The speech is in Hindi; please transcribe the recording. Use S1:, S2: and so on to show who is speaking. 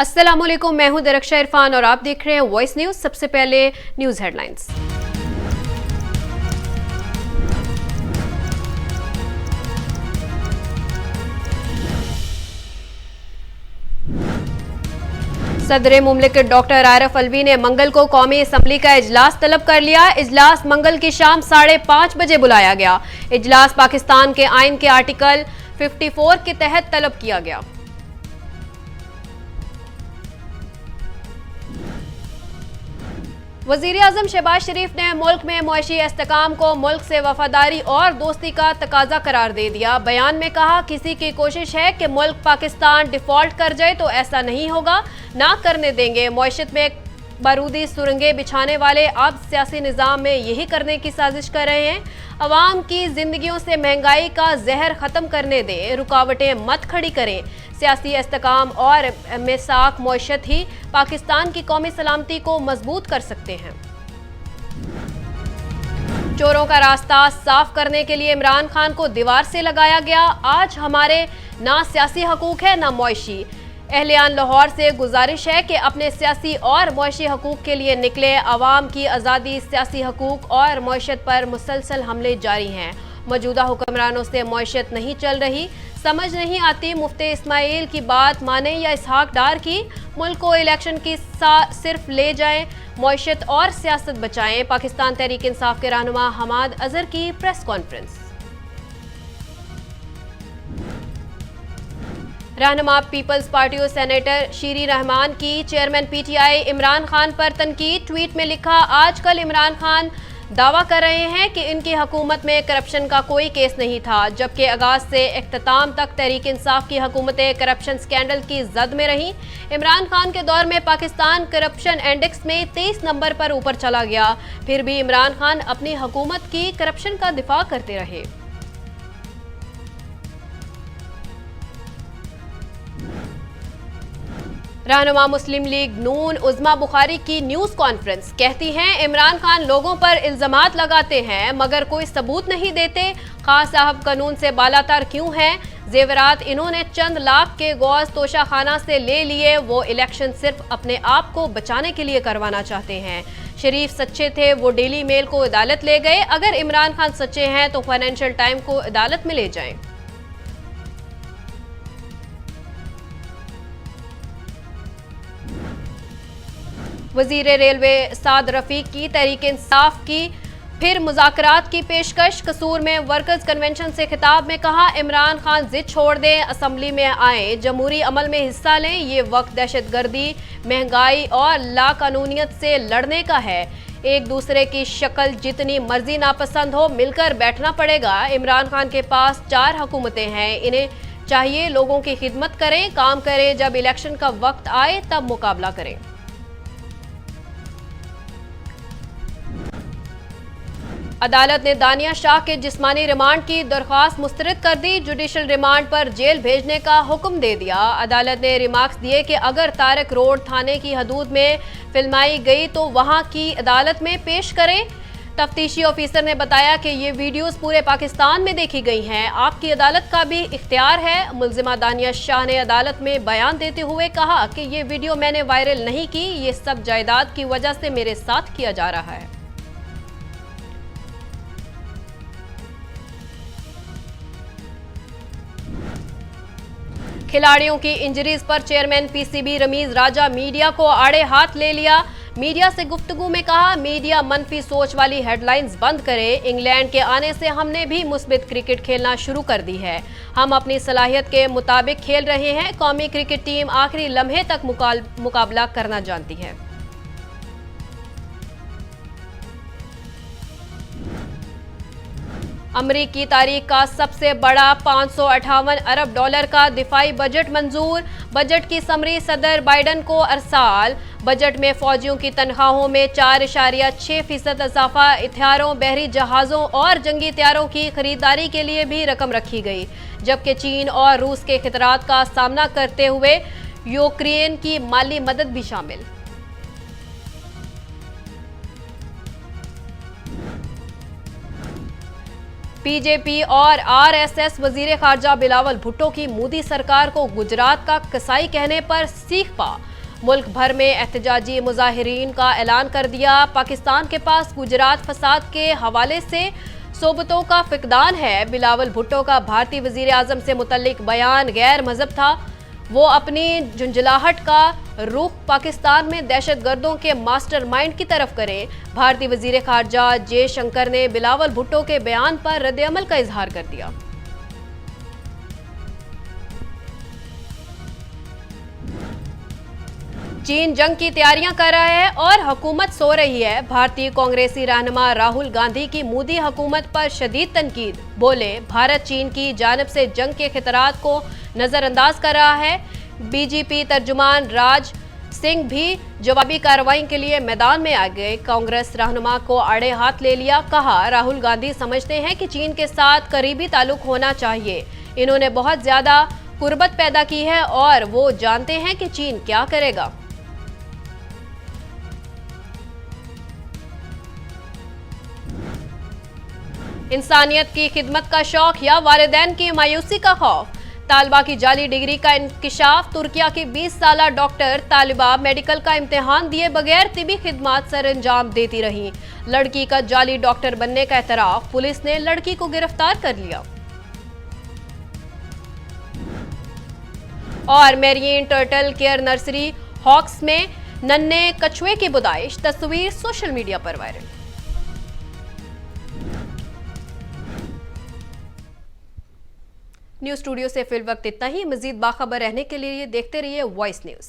S1: अस्सलामुअलैकुम, मैं हूं दरख्शा इरफान और आप देख रहे हैं वॉइस न्यूज। सबसे पहले न्यूज हेडलाइंस। सदर मुमलिकत डॉक्टर आरिफ अलवी ने मंगल को कौमी असम्बली का इजलास तलब कर लिया। इजलास मंगल की शाम 5:30 बजे बुलाया गया। इजलास पाकिस्तान के आइन के आर्टिकल 54 के तहत तलब किया गया। वज़ीर-ए-आज़म शहबाज शरीफ ने मुल्क में मुआशी इस्तेकाम को मुल्क से वफादारी और दोस्ती का तकाजा करार दे दिया। बयान में कहा, किसी की कोशिश है कि मुल्क पाकिस्तान डिफॉल्ट कर जाए तो ऐसा नहीं होगा, ना करने देंगे। मुआशत में बारूदी सुरंगें बिछाने वाले अब सियासी निज़ाम में यही करने की साजिश कर रहे हैं। अवाम की जिंदगियों से महंगाई का जहर ख़त्म करने दें, रुकावटें मत खड़ी करें। सियासी इस्तेकाम और मिसाक मुआशत ही पाकिस्तान की कौमी सलामती को मजबूत कर सकते हैं। चोरों का रास्ता साफ करने के लिए इमरान खान को दीवार से लगाया गया। आज हमारे ना सियासी हकूक है ना मुआशी। अहलियान लाहौर से गुजारिश है कि अपने सियासी और मुआशी हकूक के लिए निकले। अवाम की आज़ादी, सियासी हकूक और मुआशत पर मुसलसल हमले जारी हैं। मौजूदा हुक्मरानों से मुआशत नहीं चल रही। समझ नहीं आती मुफ्ती इस्माइल की बात माने या इसहाक डार की। मुल्क को इलेक्शन की सिर्फ ले जाएं, मुआशत और सियासत बचाएं। पाकिस्तान तहरीक इंसाफ के रहनुमा हमाद अजहर की प्रेस कॉन्फ्रेंस। रहनुमा पीपल्स पार्टी और सेनेटर शीरी रहमान की चेयरमैन पीटीआई इमरान खान पर तनकीद। ट्वीट में लिखा, आजकल इमरान खान दावा कर रहे हैं कि इनकी हुकूमत में करप्शन का कोई केस नहीं था, जबकि आगाज से इख्तिताम तक तहरीक इंसाफ की हुकूमतें करप्शन स्कैंडल की जद में रहीं। इमरान खान के दौर में पाकिस्तान करप्शन इंडेक्स में 23 नंबर पर ऊपर चला गया। फिर भी इमरान खान अपनी हुकूमत की करप्शन का दिफा करते रहे। रहनुमा मुस्लिम लीग नून उज़्मा बुखारी की न्यूज़ कॉन्फ्रेंस। कहती हैं, इमरान खान लोगों पर इल्ज़ामात लगाते हैं मगर कोई सबूत नहीं देते। खास साहब कानून से बालातर क्यों हैं? जेवरात इन्होंने चंद लाख के गौस तोशा खाना से ले लिए। वो इलेक्शन सिर्फ अपने आप को बचाने के लिए करवाना चाहते हैं। शरीफ सच्चे थे, वो डेली मेल को अदालत ले गए। अगर इमरान खान सच्चे हैं तो फाइनेंशियल टाइम को अदालत में ले जाएं। वजीर रेलवे साद रफीक की तहरीक इंसाफ की फिर मुज़ाकरात की पेशकश। कसूर में वर्कर्स कन्वेंशन से खिताब में कहा, इमरान खान जिद छोड़ दें, असम्बली में आएँ, जमहूरी अमल में हिस्सा लें। ये वक्त दहशतगर्दी, महंगाई और लाकानूनियत से लड़ने का है। एक दूसरे की शक्ल जितनी मर्जी नापसंद हो, मिलकर बैठना पड़ेगा। इमरान खान के पास 4 हुकूमतें हैं, इन्हें चाहिए लोगों की खिदमत करें, काम करें। जब इलेक्शन का वक्त आए तब मुकाबला करें। अदालत ने दानिया शाह के जिस्मानी रिमांड की दरख्वास्त मुस्तरद कर दी। जुडिशल रिमांड पर जेल भेजने का हुक्म दे दिया। अदालत ने रिमार्क्स दिए कि अगर तारक रोड थाने की हदूद में फिल्माई गई तो वहां की अदालत में पेश करें। तफ्तीशी ऑफिसर ने बताया कि ये वीडियोस पूरे पाकिस्तान में देखी गई हैं। आपकी अदालत का भी इख्तियार है। मुल्जिमा दानिया शाह ने अदालत में बयान देते हुए कहा कि ये वीडियो मैंने वायरल नहीं की, ये सब जायदाद की वजह से मेरे साथ किया जा रहा है। खिलाड़ियों की इंजरीज पर चेयरमैन पीसीबी रमीज राजा मीडिया को आड़े हाथ ले लिया। मीडिया से गुफ्तगू में कहा, मीडिया मनफी सोच वाली हेडलाइंस बंद करे। इंग्लैंड के आने से हमने भी मुस्बित क्रिकेट खेलना शुरू कर दी है। हम अपनी सलाहियत के मुताबिक खेल रहे हैं। कौमी क्रिकेट टीम आखिरी लम्हे तक मुकाबला करना जानती है। अमरीकी तारीख का सबसे बड़ा 558 अरब डॉलर का दिफाई बजट मंजूर। बजट की समरी सदर बाइडन को अरसाल। बजट में फौजियों की तनख्वाहों में 4.6% इजाफा। हथियारों, बहरी जहाज़ों और जंगी हथियारों की खरीदारी के लिए भी रकम रखी गई, जबकि चीन और रूस के खतरात का सामना करते हुए यूक्रेन की माली मदद भी शामिल। बीजेपी और आरएसएस वजीर खारजा बिलावल भुट्टो की मोदी सरकार को गुजरात का कसाई कहने पर सीख पा। मुल्क भर में एहतजाजी मुजाहिरीन का ऐलान कर दिया। पाकिस्तान के पास गुजरात फसाद के हवाले से सोबतों का फिकदान है। बिलावल भुट्टो का भारतीय वजीर आजम से मुतल्लिक बयान गैर मजहब था। वो अपनी झुंझलाहट का रुख पाकिस्तान में दहशतगर्दों के मास्टरमाइंड की तरफ करें। भारतीय वजीर खारजा जयशंकर ने बिलावल भुट्टो के बयान पर रद्द-ए-अमल का इजहार कर दिया। चीन जंग की तैयारियां कर रहा है और हुकूमत सो रही है। भारतीय कांग्रेसी रहनुमा राहुल गांधी की मोदी हुकूमत पर शदीद तनकीद। बोले, भारत चीन की जानिब से जंग के खतरात को नजरअंदाज कर रहा है। बीजेपी तर्जुमान राज सिंह भी जवाबी कार्रवाई के लिए मैदान में आ गए। कांग्रेस रहनुमा को आड़े हाथ ले लिया। कहा, राहुल गांधी समझते हैं कि चीन के साथ करीबी ताल्लुक होना चाहिए। इन्होंने बहुत ज्यादा कुर्बत पैदा की है और वो जानते हैं कि चीन क्या करेगा। इंसानियत की खिदमत का शौक या वालिदैन की मायूसी का खौफ। तालिबा की जाली डिग्री का इंकिशाफ। तुर्किया की 20 साला डॉक्टर तालिबा मेडिकल का इम्तिहान दिए बगैर तिबी खिदमत सर अंजाम देती रही। लड़की का जाली डॉक्टर बनने का एतराफ। पुलिस ने लड़की को गिरफ्तार कर लिया। और marine turtle care nursery hawks में नन्हे कछुए की बुदाइश। तस्वीर सोशल मीडिया पर वायरल। न्यूज स्टूडियो से फिल वक्त इतना ही। मजीद बाखबर रहने के लिए देखते रहिए वॉइस न्यूज।